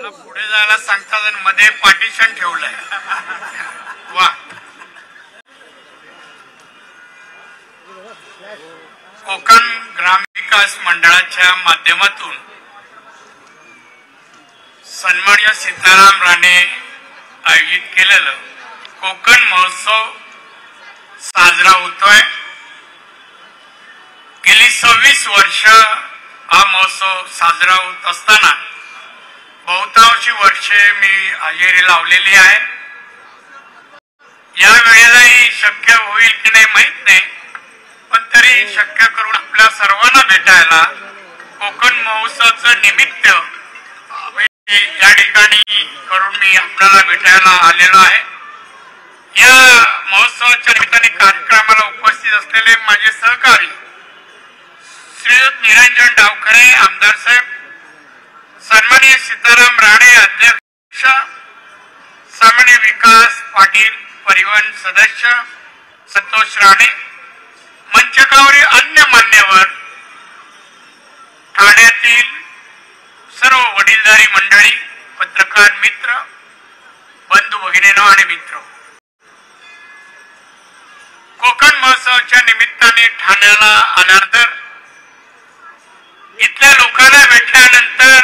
मला पुढे जायला सांगतात आणि मध्ये पार्टिशन ठेवलंय. वा. कोकण ग्रामविकास मंडळाच्या माध्यमातून सन्माननीय सीताराम राणे आयोजित केलेलं कोकण महोत्सव साजरा होतोय. गेली 26 वर्ष हा महोत्सव साजरा होत असताना बहुतांशी वर्षे मी हजेरी लावलेली आहे. या वेळेलाही शक्य होईल की नाही माहित नाही, पण तरी शक्य करून आपल्या सर्वांना भेटायला कोकण महोत्सवाचं निमित्त या ठिकाणी करून मी आपल्याला भेटायला आलेलो आहे. या महोत्सवाच्या निमित्ताने कार्यक्रमाला उपस्थित असलेले माझे सहकारी श्रीयुत निरंजन डावखरे आमदार साहेब, सन्माननीय सीताराम राणे अध्यक्ष, सामान्य विकास पाटील परिवहन सदस्य संतोष राणे, मंचकावरील अन्य मान्यवर, ठाण्यातील सर्व वडीलधारी मंडळी, पत्रकार मित्र, बंधू भगिनींनो आणि मित्र, कोकण महोत्सवाच्या निमित्ताने ठाण्याला आल्यानंतर इथल्या लोकांना भेटल्यानंतर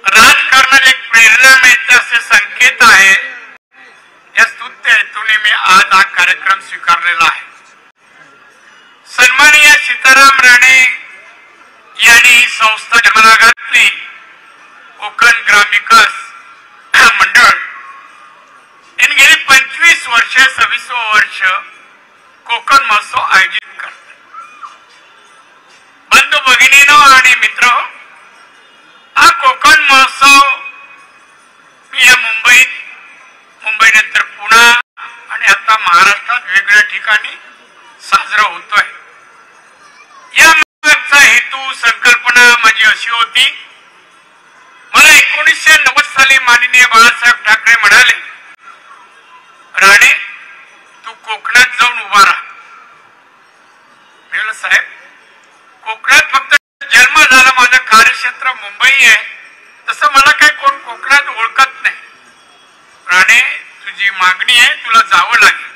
राजकारणात एक प्रेरणा मिळते असे संकेत आहे. या स्तुत्य हेतूने मी आज हा कार्यक्रम स्वीकारलेला आहे. सन्माननीय सीताराम राणे यांनी ही संस्था जन्माला घातली. कोकण ग्रामविकास मंडळ यांनी गेली 25 वर्ष 26 वर्ष कोकण महोत्सव आयोजित करते. बंधू भगिनीनो आणि मित्र, हा कोकण महोत्सव या मुंबईनंतर पुणे आणि आता महाराष्ट्रात वेगवेगळ्या ठिकाणी साजरा होतोय. या मागचा हेतू संकल्पना माझी अशी होती. मला 1990 साली माननीय बाळासाहेब ठाकरे म्हणाले, राणे तू कोकणात जाऊन उभा राहा. मी म्हटलं साहेब, कोकणात फक्त जन्म झाला, माझं कार्यक्षेत्र मुंबई आहे, तसं मला काय कोण कोकणात ओळखत नाही. राणे तुझी मागणी आहे, तुला जावं लागेल.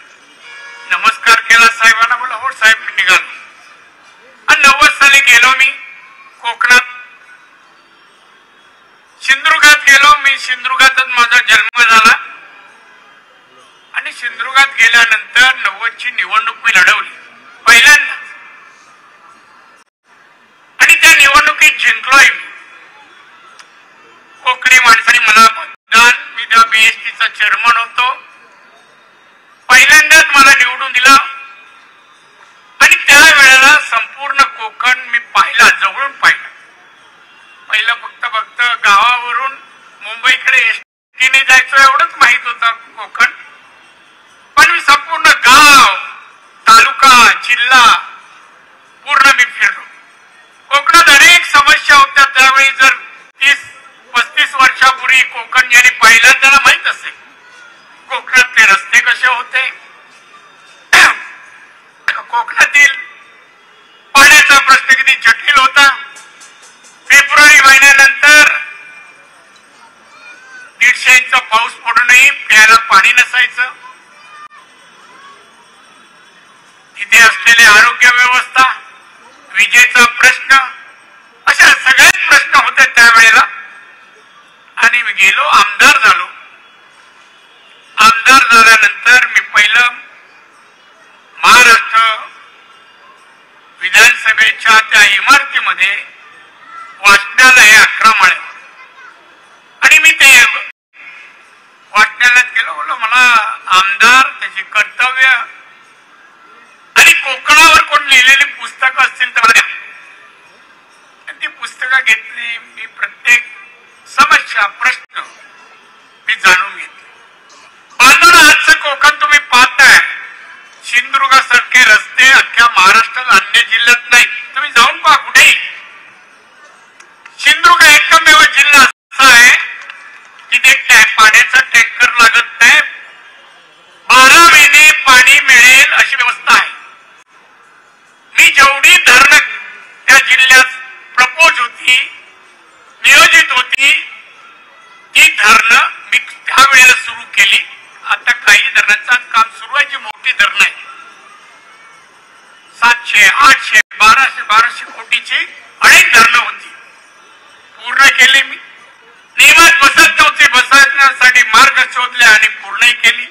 नमस्कार केला साहेबांना, बोला हो साहेब मी निघालो. आणि 90 साली गेलो मी कोकणात, सिंधुदुर्गात गेलो. मी सिंधुदुर्गातच माझा जन्म झाला आणि सिंधुदुर्गात गेल्यानंतर 90ची निवडणूक मी लढवली पहिल्यांदा आणि त्या निवडणुकीत जिंकलोय मी. कोकणी माणसाने मला मतदान, मी त्या बीएसटीचा चेअरमन होतो, पहिल्यांदाच मला निवडून दिला आणि त्यावेळेला संपूर्ण कोकण मी पाहिला, जवळून पाहिला. पहिलं फक्त गावावरून मुंबईकडे एसटीने जायचं एवढंच माहित होतं कोकण, पण मी संपूर्ण गाव, तालुका, जिल्हा पूर्ण मी फिरलो. कोकणात अनेक समस्या होत्या त्यावेळी. जर 30-35 वर्षापूर्वी कोकण ज्याने पाहिलं त्याला माहित असेल कोकणातले रस्ते कसे होते, कोकणातील पाण्याचा प्रश्न किती जटिल होता. फेब्रुवारी महिन्यानंतर 150 इंच पाऊस पडूनही प्यायला पाणी नसायचं. तिथे असलेली आरोग्य व्यवस्था, विजेचा प्रश्न, अशा सगळेच प्रश्न होते त्यावेळेला. आणि मी गेलो, आमदार झालो. आमदार झाल्यानंतर मी पहिलं महाराष्ट्र विधानसभेच्या त्या इमारतीमध्ये वाचनालय 11 माळे आणि मी ते वाचनालयात गेलो. बोललो मला आमदार, त्याची कर्तव्य आणि कोकणावर कोण लिहिलेली पुस्तकं असतील तर मला द्या. ती पुस्तकं घेतली. मी प्रत्येक समस्या, प्रश्न मी जाणून घेतले. बांधून आजचं कोकण तुम्ही पाहताय, सिंधुदुर्गासारखे रस्ते अख्ख्या महाराष्ट्रात अन्य जिल्ह्यात नाही. तुम्ही जाऊन पहा कुठेही. सिंधुदुर्ग एकमेव जिल्हा असा आहे की ते पाण्याचा टँकर लागत नाही, 12 महिने पाणी मिळेल अशी व्यवस्था आहे. मी जेवढी धरणं त्या जिल्ह्यात प्रपोज होती, नियोजित होती, दर नाही. 700, 800, 1200 कोटीची अनेक धरणं होती, पूर्ण केली. मी नियमात बसत नव्हते, बसण्यासाठी मार्ग शोधले आणि पूर्णही केली.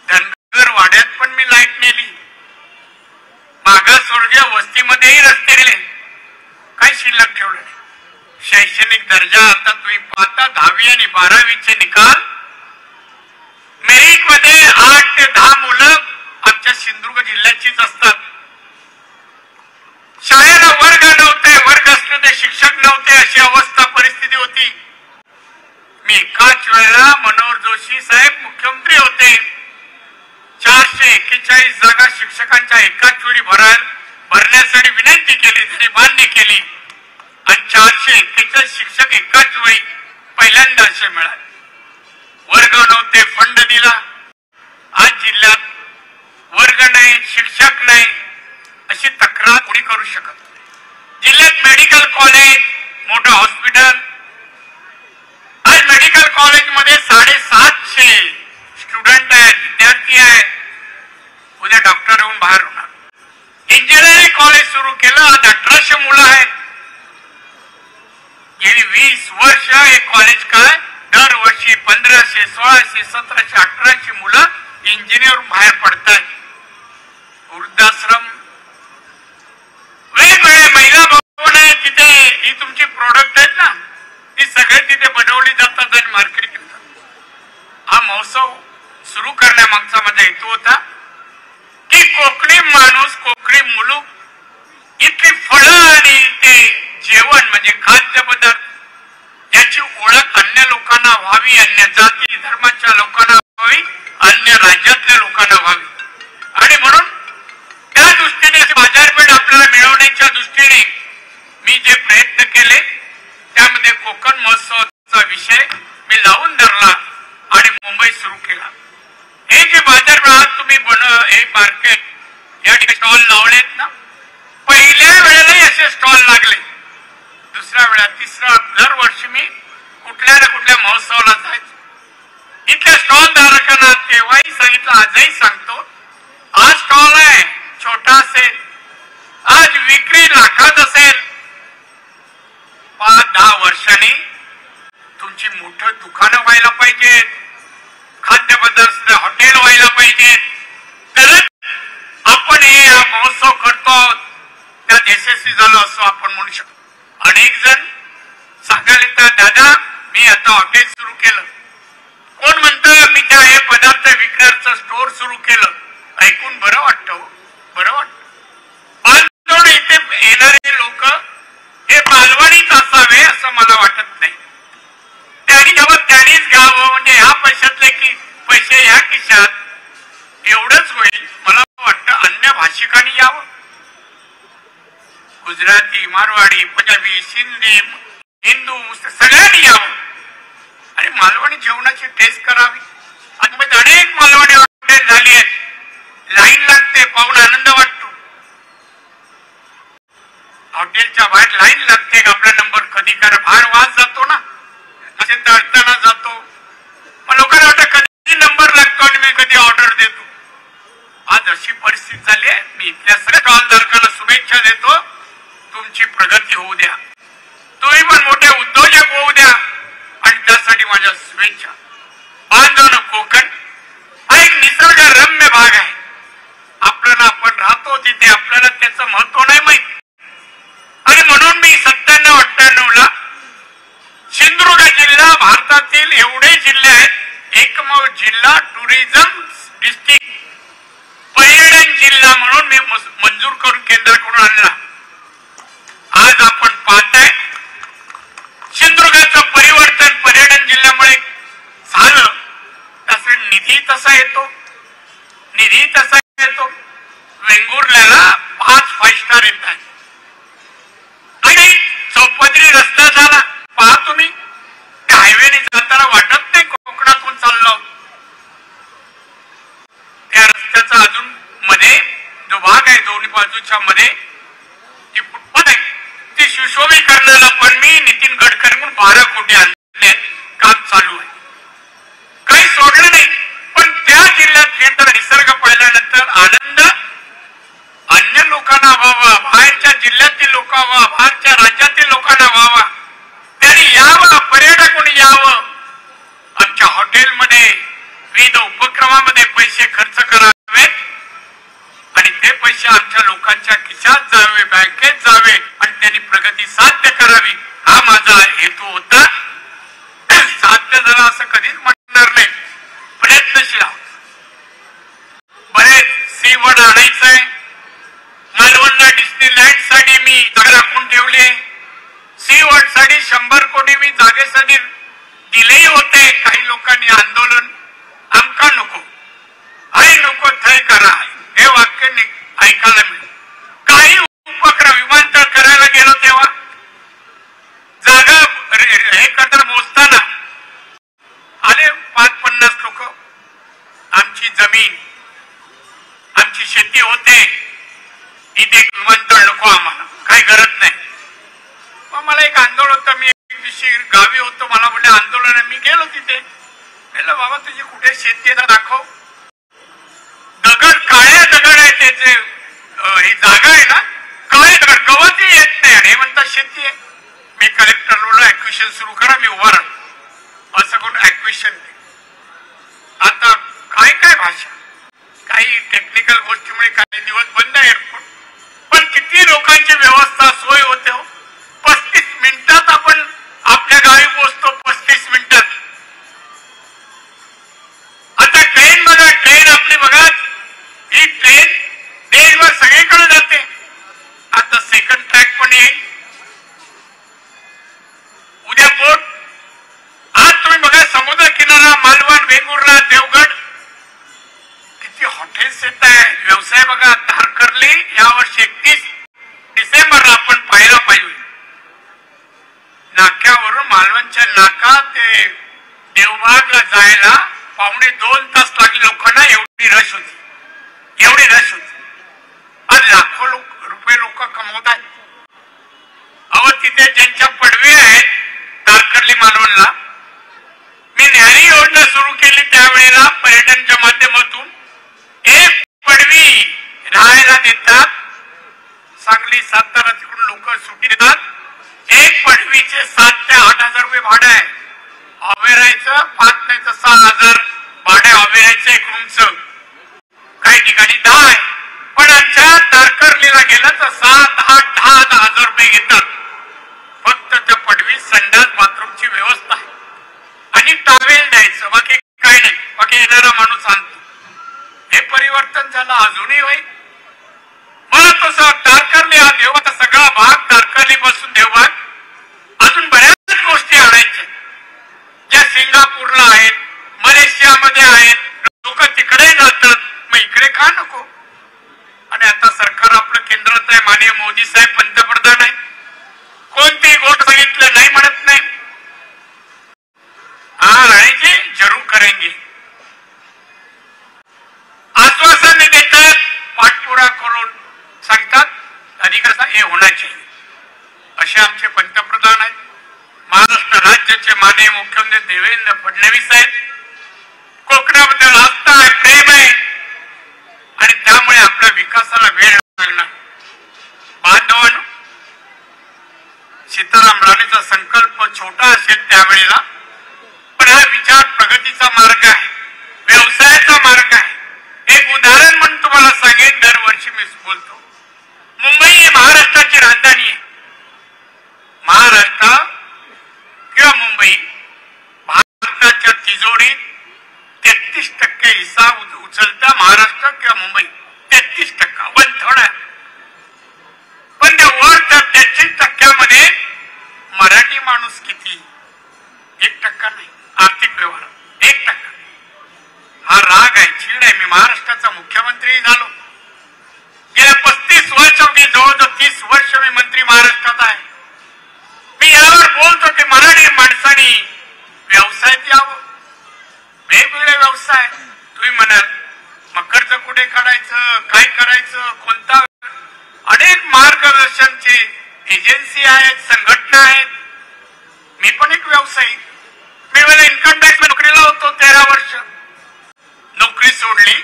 धनगर वाड्यात पण मी लाईट नेली. मागासवर्गीय वस्तीमध्येही रस्ते दिले. काही शिल्लक ठेवलं नाही. शैक्षणिक दर्जा आता तुम्ही पाहता 10वी आणि 12वीचे निकाल मेरिट मध्ये 8 ते 10 मुलं आमच्या सिंधुदुर्ग जिल्ह्याचीच असतात. शाळेला वर्ग नव्हते, वर्ग असले ते शिक्षक नव्हते, अशी अवस्था परिस्थिती होती. मी एकाच वेळेला मनोहर जोशी साहेब मुख्यमंत्री होते. 441 जागा शिक्षकांच्या एकाच वेळी भरण्यासाठी विनंती केली, त्यांनी मान्य केली आणि 441 शिक्षक एकाच वेळी पहिल्यांदा असे मिळाले. वर्ग नव्हते, फंड दिला. आज जिल्ह्यात वर्ग नाही, शिक्षक नाही अशी तक्रार कोणी करू शकत. जिल्ह्यात मेडिकल कॉलेज, मोठं हॉस्पिटल. आज मेडिकल कॉलेजमध्ये 750 स्टुडंट आहेत, विद्यार्थी आहेत. उद्या डॉक्टर येऊन बाहेर होणार. इंजिनिअरिंग कॉलेज सुरू केलं, आज 1800 मुलं आहेत. गेली 20 वर्ष हे कॉलेज काय दरवर्षी 1500, 1600, 1700, 1800 मुलं इंजिनियर बाहेर पडतात. वृद्धाश्रम, वेगवेगळे महिला भवन आहे तिथे. ही तुमची प्रोडक्ट आहेत ना, ती सगळे तिथे बनवली जातात आणि मार्केट करतात. हा महोत्सव सुरू करण्यामागचा माझा हेतू होता की कोकणी माणूस, कोकणी मुलूक इथली फळं आणि ते जेवण म्हणजे खाद्यपदार्थ याची ओळख अन्य लोकांना व्हावी, अन्य जाती धर्माच्या लोकांना व्हावी, अन्य राज्यातल्या लोकांना व्हावी. आणि म्हणून त्या दृष्टीने बाजारपेठ आपल्याला मिळवण्याच्या दृष्टीने मी जे प्रयत्न केले त्यामध्ये कोकण महोत्सवाचा विषय मी लावून धरला आणि मुंबई सुरू केला. हे जे बाजारपेठ तुम्ही हे मार्केट या ठिकाणी स्टॉल लावलेत ना, पहिल्या वेळेलाही असे स्टॉल लागले. दुसऱ्या वेळा, तिसरा, दरवर्षी मी कुठल्या ना कुठल्या महोत्सवाला जायचो. इथल्या स्टॉल धारकांना तेव्हाही सांगितलं, आजही सांगतो, आज स्टॉल आहे छोटा असेल, आज विक्री लाखात असेल, 5-10 वर्षांनी तुमची मोठं दुकानं व्हायला पाहिजेत, खाद्यपदार्थ हॉटेल व्हायला पाहिजेत, तरच आपण हे महोत्सव करतो त्यात यशस्वी झालो असं आपण म्हणू शकतो. अनेक जण सांगायला तर दादा मी आता हॉटेल सुरू केलं, कोण म्हणतं मी त्या हे पदार्थ विकण्याचं स्टोअर सुरू केलं. ऐकून बरं वाटतं, बरं वाटतं. बांधून इथे येणारे लोक हे मालवणीच असावे असं मला वाटत नाही. त्यांनी जेव्हा त्यांनीच घ्यावं म्हणजे ह्या पैशातले की पैसे ह्या खिशात एवढंच होईल. मला वाटतं अन्य भाषिकांनी यावं, गुजराती, मारवाडी, पंजाबी, सिंधी, हिंदू, सगळ्यांनी यावं आणि मालवणी जेवणाची टेस्ट करावी. आणि अनेक मालवणी हॉटेल झाली आहेत, लाईन लागते, पाहून आनंद वाटतो. हॉटेलच्या बाहेर लाईन लागते, आपला नंबर कधी करा, बाहेर वास जातो ना, असे तळताना जातो. मग लोकांना वाटतं कधी नंबर लागतो आणि मी कधी ऑर्डर देतो. आज अशी परिस्थिती झाली आहे. मी इथल्या सगळ्या स्टॉलधारकांना शुभेच्छा देतो, तुमची प्रगती होऊ द्या, तुम्ही पण मोठे उद्योजक होऊ द्या आणि त्यासाठी माझ्या शुभेच्छा. बांधवनं कोकण हा एक निसर्गरम्य भाग आहे. आपल्याला आपण राहतो तिथे आपल्याला त्याचं महत्व नाही माहित. आणि म्हणून मी 97-98ला सिंधुदुर्ग जिल्हा भारतातील एवढे जिल्हे आहेत, एकमेव जिल्हा टुरिझम डिस्ट्रिक्ट पर्यटन जिल्हा म्हणून मी मंजूर करून केंद्राकडून आणला. आज आपण पाहताय सिंधुदुर्गाचं परिवर्तन पर्यटन जिल्ह्यामुळे झालं. तसं निधी तसा येतो, निधी तसा येतो. वेंगुर्ल्याला 5 5 स्टार येतात आणि चौपदरी रस्ता झाला. पहा तुम्ही हायवेने जाताना वाटत नाही कोकणातून चाललो. त्या रस्त्याचा अजून मध्ये जो भाग आहे दोन्ही बाजूच्या मध्ये ती फुटपाथ आहे, ती सुशोभीकरणाला पण मी नितीन गडकरी म्हणून 12 कोटी आणले, काम चालू आहे. काही सोडलं नाही. पण त्या जिल्ह्यात निसर्ग पाहिला झाल्यानंतर आनंद अन्य लोकांना व्हावा, बाहेरच्या जिल्ह्यातील लोक व्हावा, बाहेरच्या राज्यातील लोकांना व्हावा, त्यांनी यावं, पर्यटकांनी यावं, आमच्या हॉटेलमध्ये विविध उपक्रमामध्ये पैसे खर्च करावेत आणि ते पैसे आमच्या लोकांच्या खिशात जावे, बँकेत जावे आणि त्यांनी प्रगती साध्य करावी, हा माझा हेतू होता. साध्य झाला असं कधीच म्हणणार नाही, प्रयत्नशील आहोत. बरेच सीवड आणायचंय, मालवणला डिस्नीलँड साठी मी जागा राखून ठेवले, सीवड साठी 100 कोटी मी जागेसाठी दिलेही होते. काही लोकांनी आंदोलन आमका नको, हाय नको थय करा, हे वाक्य ऐकायला मिळेल. काही उपक्रम विमानतळ करायला गेलो तेव्हा जागा हे करता मोजताना आले 5-50 लोक, आमची जमीन आमची शेती होते, इथे विमानतळ नको आम्हाला, काही गरज नाही. मग मला एक आंदोलन होतं, मी एक दिवशी गावी होतो, मला म्हटलं आंदोलन, मी गेलो तिथे. म्हटलं बाबा तुझी कुठे शेती आहे दाखव. दगड, काळ्या दगड आहे त्याचे, ही जागा आहे ना काळे दगड, गवतही येत नाही आणि हे म्हणतात शेती आहे. मी कलेक्टर बोललो ऍक्विशन सुरू करा, मी उभा राहतो. असं करून ऍक्विशन. आता काय काय भाषा, काही टेक्निकल गोष्टीमुळे काही दिवस बंद आहे एअरपोर्ट, पण किती लोकांची व्यवस्था सोय होते. 35 मिनिटात आपण आपल्या गावी पोहोचतो, 35 मिनिटात. आता ट्रेन बघा, ट्रेन आपली बघा, ही ट्रेन देशभर सगळीकडे जाते. आता सेकंड ट्रॅक पण येईल, उद्या बोट. आज तुम्ही बघा समुद्र किनारा, मालवण, वेंगुर्ला, देवगड, किती हॉटेल्स येत आहे. व्यवसाय बघा, तारकर्ली यावर्षी 31 डिसेंबरला आपण पाहायला पाहिजे. नाक्यावरून मालवणच्या नाका ते देवबागला जायला 1.5-2 तास लागले लोकांना, एवढी रश होती, एवढी रश होती. आज लाखो रुपये लोक कमवतात. अहो तिथे ज्यांच्या पडवी आहेत तारकर्ली मालवणला, मी न्यारी योजना सुरू केली त्यावेळेला पर्यटनच्या माध्यमातून. एक पडवी राहायला देतात, सांगली सातारा तिकडून लोक सुट्टी देतात. एक पडवीचे 7 ते 8 हजार रुपये भाडं आहे. अवेरायचं 5 नाही तर 6,000 भाडे अवेरायचं एक रूमचं, काही ठिकाणी 10 आहे. पण आमच्या तारकर्लीला गेलं तर 7, 8, 10 हजार रुपये घेतात. फक्त त्या पडवी संडास बाथरूमची व्यवस्था आहे आणि टावेल द्यायचं, बाकी काय नाही. बाकी येणारा माणूस आणतो. हे परिवर्तन झालं, अजूनही होईल. मला तसं तारकर्ली हा देवाचा सगळा भाग, तारकर्ली पासून देवबाग, अजून बऱ्याच गोष्टी आणायच्या ज्या सिंगापूरला आहेत, मलेशियामध्ये आहेत. लोक तिकडे जातात, मग इकडे का नको. आणि आता सरकार आपलं केंद्रात आहे, माननीय मोदी साहेब पंतप्रधान आहे, कोणतीही गोष्ट सांगितलं नाही म्हणत नाही. हाँ राणीजी जरूर करेंगे, आश्वासन देतात, पाठपुरा करून सांगतात अधिकार हे होना चाहिए. असे आमचे पंतप्रधान आहेत. महाराष्ट्र राज्याचे माननीय मुख्यमंत्री देवेंद्र फडणवीस आहेत. कोकणाबद्दल आस्था आहे, प्रेम आहे आणि त्यामुळे आपल्या विकासाला वेळ लागणार. बांधवांनो, सीताराम राणेचा संकल्प छोटा असेल त्यावेळेला, पण हा विचार प्रगतीचा मार्ग आहे, व्यवसायाचा मार्ग आहे. एक उदाहरण म्हणून तुम्हाला सांगेन, दरवर्षी मी बोलतो, मुंबई ही महाराष्ट्राची राजधानी आहे. महाराष्ट्र किंवा मुंबई भारताच्या तिजोरीत 33% हिस्सा उचलता महाराष्ट्र किंवा मुंबई, 33%, 1/3. पण त्या वर 33% मराठी माणूस किती? 1% नाही. आर्थिक व्यवहार 1%. हा राग आहे, चीड आहे. मी महाराष्ट्राचा मुख्यमंत्री झालो, गेल्या 35 वर्षांमध्ये जवळजवळ 30 वर्ष मी मंत्री महाराष्ट्रात आहे. मी यावर बोलतो की मराठी माणसांनी व्यवसायात यावं, वेगवेगळे व्यवसाय. तुम्ही म्हणाल मकरचं कुठे काढायचं, काय करायचं, कोणता, अनेक मार्गदर्शनचे एजन्सी आहेत, संघटना आहेत. मी पण एक व्यावसायिक. मी मला इन्कम टॅक्स नोकरीला होतो 13 वर्ष, नोकरी सोडली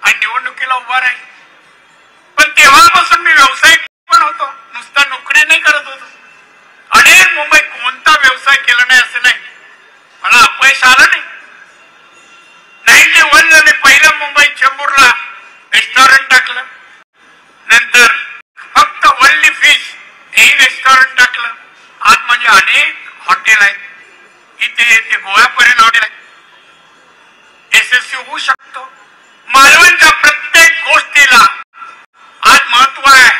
आणि निवडणुकीला उभा राहील. पण तेव्हापासून मी व्यावसायिक पण होतो, नुसता नोकरी नाही करत होतो. अनेक मुंबई कोणता व्यवसाय केला नाही असं नाही, मला अपयश आलं नाही. 91 ला मी पहिलं मुंबई चेंबूरला रेस्टॉरंट टाकलं. नंतर फक्त वल्ली फिश हे रेस्टॉरंट टाकलं. आज म्हणजे अनेक हॉटेल आहेत, इथे ते गोव्यापर्यंत हॉटेल आहे. यशस्वी होऊ शकतो. मालवणच्या प्रत्येक गोष्टीला आज महत्व आहे,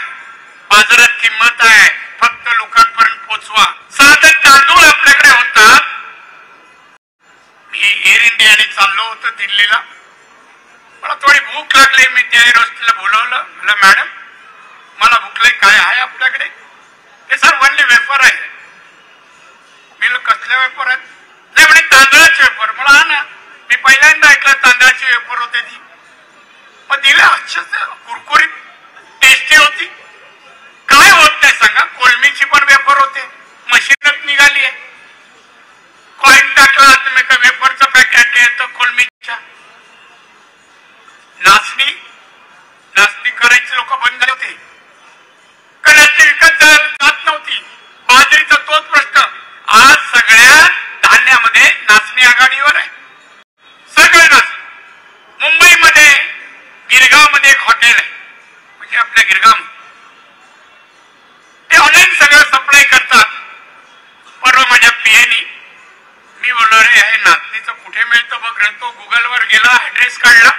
बाजारात किंमत आहे, फक्त लोकांपर्यंत पोहोचवा. साधं तांदूळ आपल्याकडे होता. मी एअर इंडियाने चाललो होतो दिल्लीला. मला थोडी भूक लागली. मी त्या एअरहोस्टेसला बोलवलं. मला मॅडम मला भूक लागली, काय आहे आपल्याकडे? ते सर वनली वेफर आहे. मी कसल्या वेफर आहेत? नाही म्हणे तांदळाचे वेफर. मला हा ना, मी पहिल्यांदा ऐकलं तांदळाची वेफर होते ती. मग दिलं. अच्छा, कुरकुरीत टेस्टी होती. काय होत नाही सांगा? कोलमीची पण वेफर होते, मशीनच निघाली आहे. कॉइन टाकला तुम्ही का वेफरचं पॅकेट येतं कोलमीच्या. नाचणी करायची लोक बंद झाले होते, कारण ते विकत जात नव्हती. बाजरीचा तोच प्रश्न. आज सगळ्या धान्यामध्ये नाचणी आघाडीवर आहे. सगळं नाचणी. मुंबईमध्ये गिरगावमध्ये एक हॉटेल आहे, म्हणजे आपल्या गिरगाव, ते ऑनलाईन सगळं सप्लाय करतात. परवा माझ्या पीएनी मी बोललो, रे हे नाचणीचं कुठे मिळतं बघ. तो गुगलवर गेला, ऍड्रेस काढला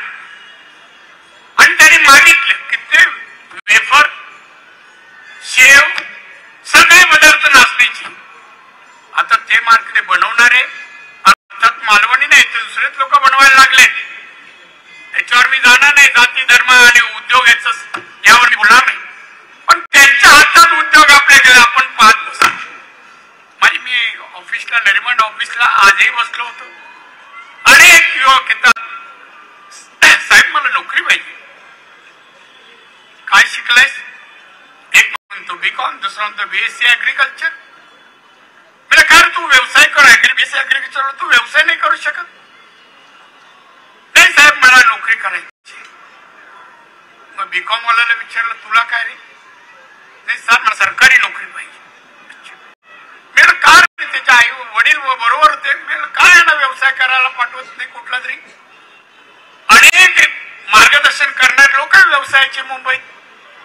आणि त्याने मागितले की ते वेफर, शेव, सगळे पदार्थ नाचणीची. आता ते मार्केट बनवणारे अर्थात मालवणी नाही, ते दुसरेच लोक बनवायला लागले. त्याच्यावर मी जाणार नाही. जाती धर्म आणि उद्योग यावर मी बोलणार नाही. पण त्यांच्या हातात उद्योग आपल्याकडे आपण पाहत बसा. मी ऑफिसला, नरिमन ऑफिसला आजही बसलो होतो. अनेक युवक येतात, साहेब मला नोकरी पाहिजे. काय शिकलायस? एक म्हणतो बीकॉम, दुसरा म्हणतो बीएससी ऍग्रिकल्चर. म्हणजे काय तू व्यवसाय कर, बीएससी ऍग्रिकल्चर. तू व्यवसाय नाही करू शकत? नाही साहेब मला नोकरी करायची. मग बीकॉम वाल्याला विचारलं तुला काय रे? नाही सर मला सरकारी नोकरी पाहिजे. मेरा कार त्याच्या आई वडील बरोबर होते. काय ना व्यवसाय करायला पाठवत नाही कुठला तरी. अनेक मार्गदर्शन करणारे लोक व्यवसायाचे मुंबईत.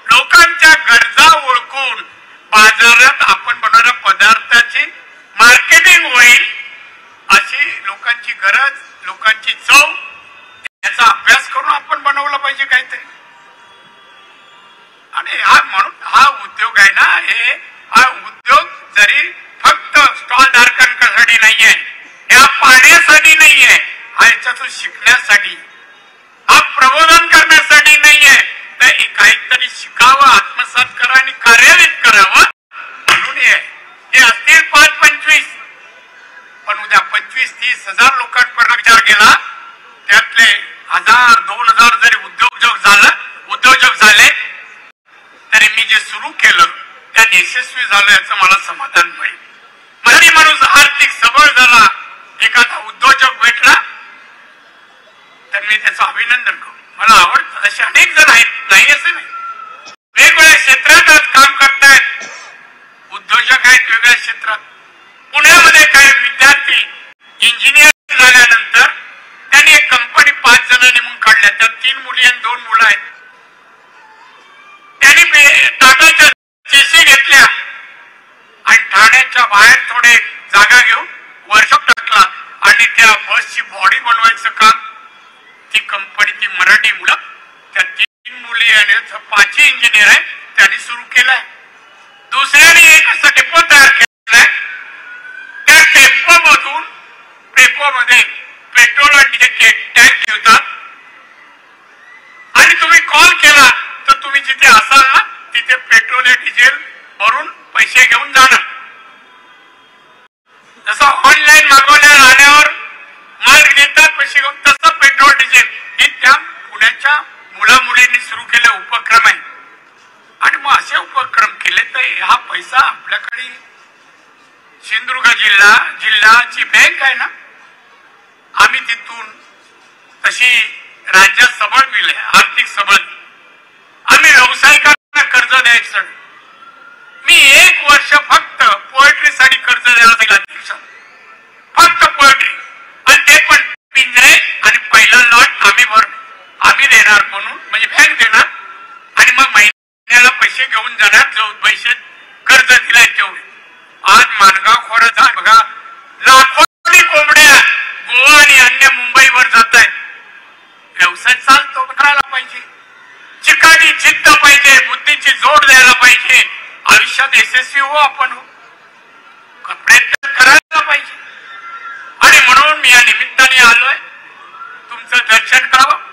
लोकांच्या गरजा ओळखून बाजारात आपण बनवणाऱ्या पदार्थाची मार्केटिंग होईल, अशी लोकांची गरज, लोकांची चव, याचा अभ्यास करून आपण बनवला पाहिजे काहीतरी. आणि म्हणून हा उद्योग आहे ना, हा उद्योग जरी फक्त स्टॉल धारकांसाठी नाहीये, या पाहण्यासाठी नाहीये, हा याच्यातून शिकण्यासाठी, हा प्रबोधन करण्यासाठी नाहीये, तर काहीतरी शिकावं, आत्मसात करा आणि कार्यान्वित करावं म्हणून हे असतील 5-25. पण उद्या 25-30 हजार लोकांपर्यंत विचार केला, त्यातले 1000-2000 जरी उद्योजक झाले तरी मी जे सुरू केलं त्यात यशस्वी झालं याचं मला समाधान मिळेल. मराठी माणूस आर्थिक सबळ झाला, एखादा उद्योजक भेटला तर मी त्याचं अभिनंदन करू. मला आवडतं. असे अनेक जण आहेत, नाही असं नाही. वेगवेगळ्या क्षेत्रात आज काम करतायत, उद्योजक आहेत वेगळ्या क्षेत्रात. पुण्यामध्ये काही विद्यार्थी इंजिनियर झाल्यानंतर त्यांनी एक कंपनी 5 जणांनी म्हणून काढल्या. त्यात 3 मुली आणि 2 मुलं आहेत. त्यांनी टाटाच्या जेसी घेतल्या आणि ठाण्याच्या बाहेर थोडे जागा घेऊन वर्कशॉप टाकला आणि त्या बसची बॉडी बनवायचं काम ती कंपनी, ती मराठी मुलं, त्या 3 मुली आणि 5 इंजिनियर आहे त्यांनी सुरू केलाय. दुसऱ्याने एक असं डेपो तयार केलाय. त्या डेपोमध्ये पेट्रोल आणि डिझेलचे टँक ठेवतात आणि तुम्ही कॉल केला तर तुम्ही जिथे असाल ना तिथे पेट्रोल आणि डिझेल भरून पैसे घेऊन जाणार. जसं ऑनलाईन मागवल्या आल्यावर माल देतात पैसे घेऊन, तसं पेट्रोल डिझेल हे त्या पुण्याच्या मुला मुलींनी सुरू केले उपक्रम आहे. आणि मग असे उपक्रम केले तर हा पैसा आपल्याकडे सिंधुदुर्ग जिल्ह्याची बँक आहे ना, आम्ही तिथून तशी राज्यात सबळ दिले, आर्थिक सबळ. आम्ही व्यावसायिकांना कर्ज द्यायचं. मी 1 वर्ष फक्त पोएट्रीसाठी कर्ज द्यायला दिला अध्यक्ष, फक्त पोएट्री, आणि ते पण पिंजरे आणि पहिला लॉट आम्ही देणार म्हणून, म्हणजे बँक देणार आणि मग महिन्याला पैसे घेऊन जाणार. जो पैसे कर्ज दिलाय तेवढे. आज मानगाव खोऱ्यात बघा लाखोनी कोंबड्या गोवा आणि अन्य मुंबईवर जात आहेत. व्यवसाय चालतो, करायला पाहिजे. चिकाटी जिद्द पाहिजे, बुद्धीची जोड द्यायला पाहिजे. आयुष्यात यशस्वी हो आपण, प्रयत्न करायला पाहिजे. आणि म्हणून मी या निमित्ताने आलोय, तुमचं दर्शन करावं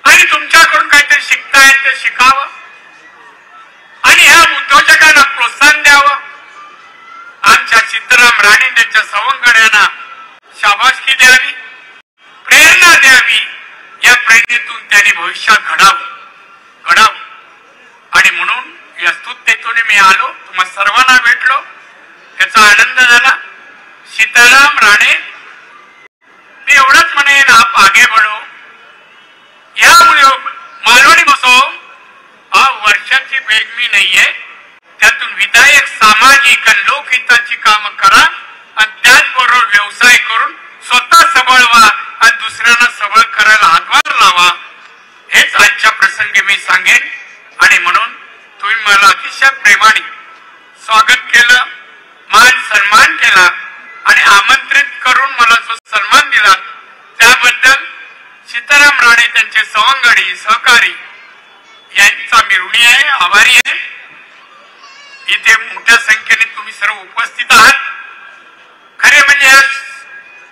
आणि तुमच्याकडून काहीतरी शिकता येईल ते शिकावं आणि ह्या उद्योजकांना प्रोत्साहन द्यावं. आमच्या सीताराम राणे त्यांच्या सवंगड्यांना शाबासकी द्यावी, प्रेरणा द्यावी. या प्रेरणेतून त्यांनी भविष्यात घडावं. आणि म्हणून या स्तुत्यतेतून मी आलो, तुम्हा सर्वांना भेटलो, त्याचा आनंद झाला. सीताराम राणे, मी एवढंच म्हणेन, आप आगे बढ़ो. या मालवणी महोत्सव हा वर्षाची बेगमी नाहीये. त्यातून विधायक, सामाजिक आणि लोकहिताची कामं करा आणि त्याचबरोबर व्यवसाय करून स्वतः सबळ व्हा आणि दुसऱ्यांना सबळ करायला हातभार लावा. हेच आजच्या प्रसंगी मी सांगेन. आणि म्हणून तुम्ही मला अतिशय प्रेमाने स्वागत केलं, मान सन्मान केला आणि आमंत्रित करून मला जो सन्मान दिला त्याबद्दल सीताराम राणे, त्यांचे सवंगडी, सहकारी यांचा मी ऋणी आहे, आभारी आहे. इथे मोठ्या संख्येने तुम्ही सर्व उपस्थित आहात. खरे म्हणजे या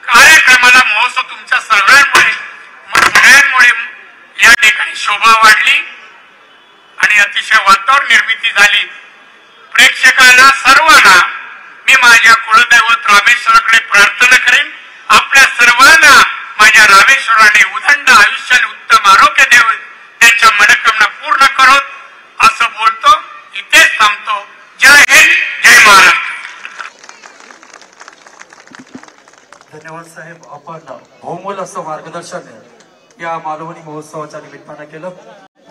कार्यक्रमाला, महोत्सव तुमच्या सगळ्यांमुळे या ठिकाणी शोभा वाढली आणि अतिशय वातावरण निर्मिती झाली. प्रेक्षकांना सर्वांना मी माझ्या कुलदैवत रामेश्वराकडे प्रार्थना करेन, आपल्या सर्वांना माझ्या रामेश्वराने उदंड आयुष्य आणि उत्तम आरोग्य द्यावे, त्यांच्या मनोकामना पूर्ण करोत. असं बोलतो, इथेच थांबतो. जय हिंद, जय महाराष्ट्र. धन्यवाद साहेब. आपण बहुमोल असं मार्गदर्शन या मालवणी महोत्सवाच्या निमित्तानं केलं.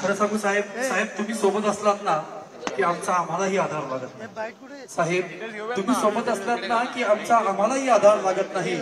खरं सांगू साहेब, तुम्ही सोबत असलात ना की आमचा आम्हालाही आधार लागत नाही. साहेब, तुम्ही सोबत असलात ना की आमचा आम्हालाही आधार लागत नाही.